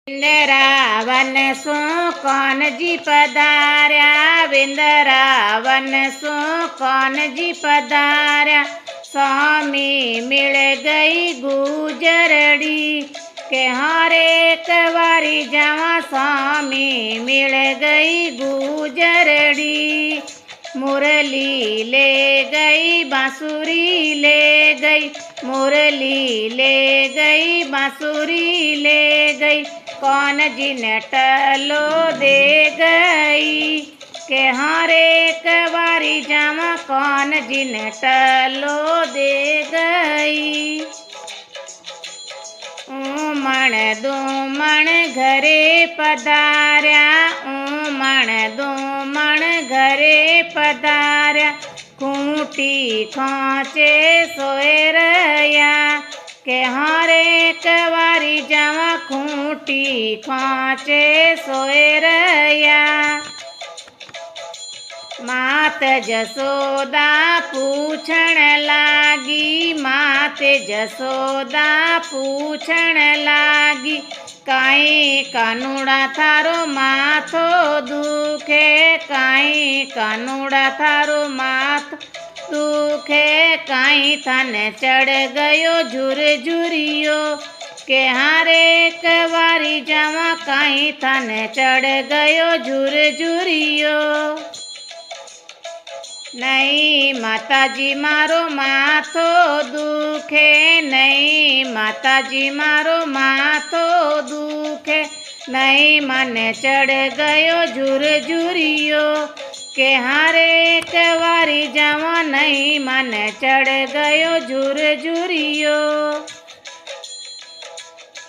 विंदरावन सो कौन जी पधार्या, विंदरावन सो कौन जी पधार्या। स्वामी मिल गई गुजरड़ी के हर एक बारी जावा, स्वामी मिल गई गुजरड़ी। मुरली ले गई बांसुरी ले गई, मुरली ले गई बांसुरी ले गई। कौन जी ने टलो दे गई के हर एक बारी जावा, कौन जी ने टलो दे गई। ऊमण दूमण घरे पधार्या, ऊमण दूमण घरे पधार्या। खूंटी खोचे सोए रया के हर एक बारी जावा, खूंटी खोचे सोए रया। मात जसोदा पूछण लागी, मात जसोदा पूछण लागी। काई कानूड़ा थारो माथो दुखे, काई कानूड़ा थारो माथ दुखे। काई थाने चढ़ गयो झुरझुरियो के हर एक बारी जावा, काई थाने चढ़ गयो झुरझुरियो। नहीं माताजी मारो माथो दुखे, नहीं माताजी मारो माथो दुखे। नहीं मने चढ़ गयो झुरझुरियो के हर एक बारी जावा, नहीं मने चढ़ गयो झुरझुरियो।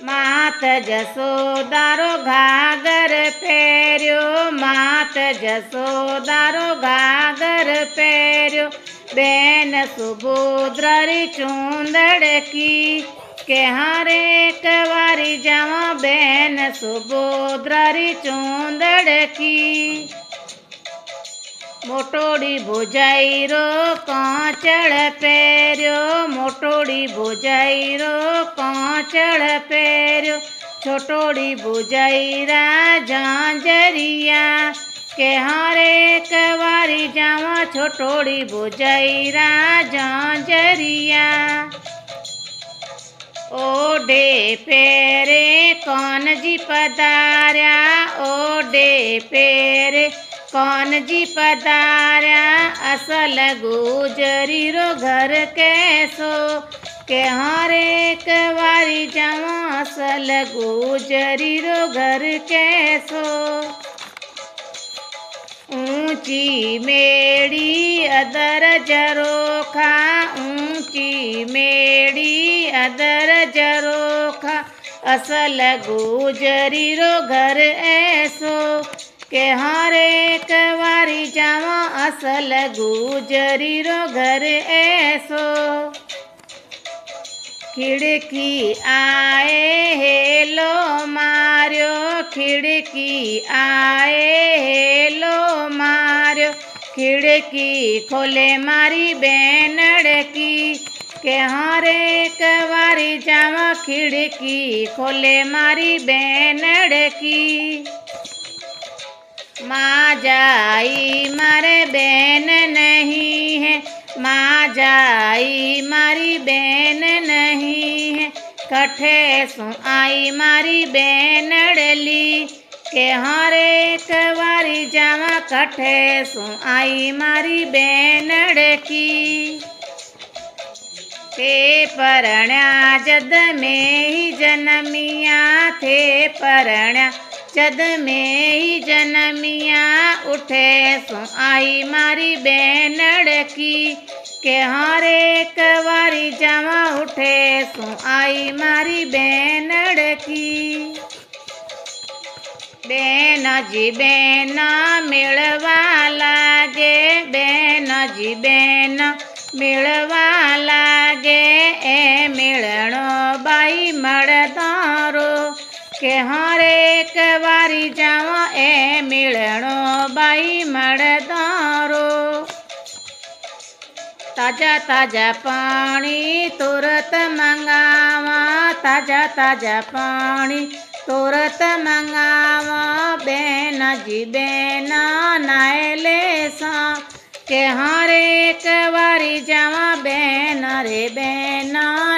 मात जसोदारो घागर पहर्यो, मात जसोदारो घागर पहर्यो। बेन सुभद्रा री चूंदड़ की के हर एक बारी जावा, बेन सुभद्रा री चूंदड़ की। मोटोड़ी भुजाईरो कांचड़ पहर्यो, मोटोड़ी भुजाईरो कांचड़ पहर्यो। छोटोड़ी भुजाईरा झांझरिया के हर एक बारी जावा, छोटोड़ी भुजाईरा झांझरिया। ओढ़े पेरे कौन जी पधार्या, ओढ़े पेरे कौन जी पधार्या। असल गुजरी रो घर कैसो के हर एक बारी जावा, असल गुजरी रो घर कैसो। ऊंची मेड़ी अदर जरोखा, ऊंची मेड़ी अदर जरोखा। असल गुजरी रो घर ऐसो के हर एक बारी जावा, असल गुजरी रो घर ऐसो। खिड़की आए हेलो मार्यो, खिड़की आए हेलो मार्यो। खिड़की खोले मारी बेनड़ की के हर एक बारी जावा, खिड़की खोले मारी बेनड़ की। माँ जाई मारे बहन नहीं है, माँ जाई मारी बहन नहीं है। कठे सु आई मारी बेनड़ली के हर एक बारी जावा, कठे सु आई मारी बेनड़ की। थे परण्या जद में ही जनमिया, थे परण्या जद में ही जनमिया। उठे सु आई मारी बेनड़ की के हर एक बारी जावा, उठे सु आई मारी बेनड़ की। बेन जी बेन मिलवा लागे, बेन जी बेन मिलवा लागे। ए मिलणो बाई मड़दारो के हर एक बारी जावा, ए मिलणो बाई मड़दारो। ताजा ताजा पानी तुरत मंगावा, ताजा ताजा पानी तुरत मंगावा बेन जी बेन नाय लेसा के हर एक बारी जावा बेन रे बेन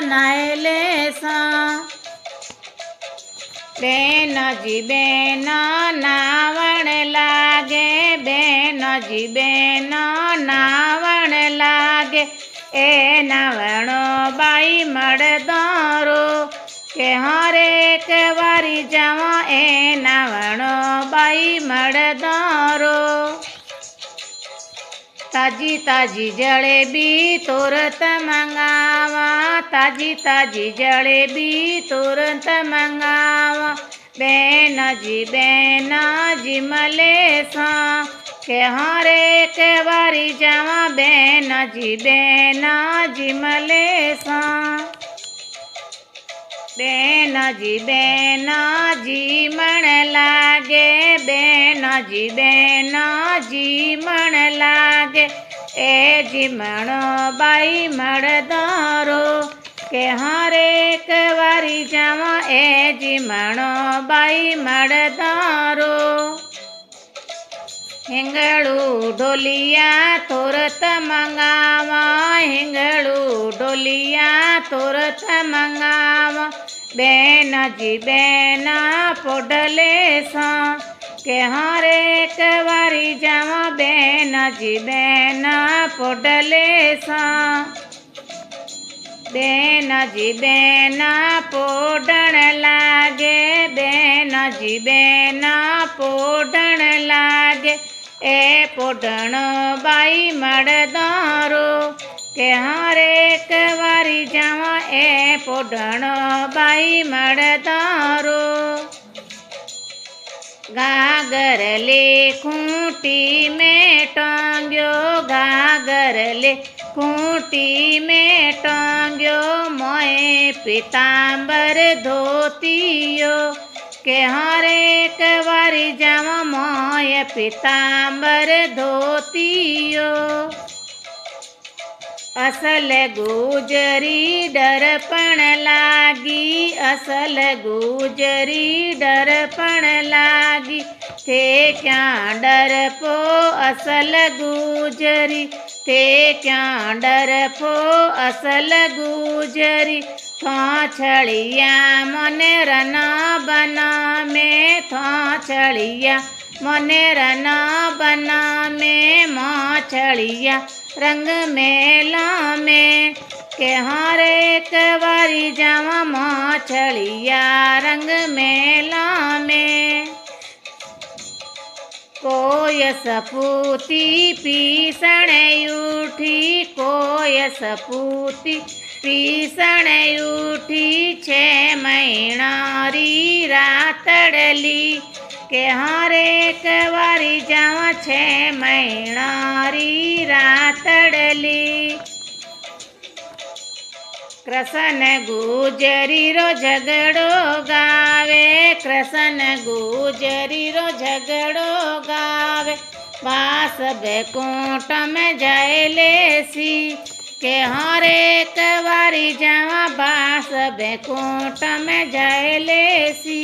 नाय लेसा बेन जी बेन नावण लागे बेन जी बेन नावण लागे ए नावणो बाई मर्दारो के हर एक बारी जावा ए नावणो बाई मर्दारो ताजी ताजी जलेबी तुरंत मंगावा ताजी ताजी जलेबी तुरंत मंगावा बेन जी मलेसा के हर एक बारी जावा बेन जी मलेसा बेन जी मन लागे बेन जी मन लागे ए जी मणो बाई मर्दारो के हर एक बारी जावा ए जी मणो बाई मर्दारो हिंगळू ढोलिया तुरत मंगावा हिंगळू ढोलिया तुरत मंगावा बेन जी बेन पोडलेसा के हर एक बारी जावा बेन जी बेन पोडलेसा बेन जी बेन पोडण लागे बेन जी बेन पोडण लागे ए पोडण बाई मर्दारो के हर एक बारी जावा ए पोडण बाई मर्दारो घाघर ले खूंटी में टांग्यो घाघर ले खूंटी में टांग्यो मोए पीताम्बर धोतियो के हर एक बारी जावा मोए पीताम्बर धोतियो असल गुजरी डरपण लागी असल गुजरी डरपण लागी थे क्या डर पो असल गुजरी थे क्या डर पो असल गुजरी था छड़िया मने रना बना में था छड़िया मने रना बना में माँ छड़िया रंग मेला में के हर एक बारी जावा मछलिया रंग मेला में कोय सपूती पीसण उठी कोय सपूती पीसण उठी 6 महीनारी रातड़ली के हर एक बारी जावा 6 महीनारी रातड़ली कृष्ण गुजरी रो झगड़ो गावे कृष्ण गुजरी रो झगड़ो गावे बास बैकुंठ में जाए लेसी के हर एक बारी जावा बास बैकुंठ में जाए लेसी।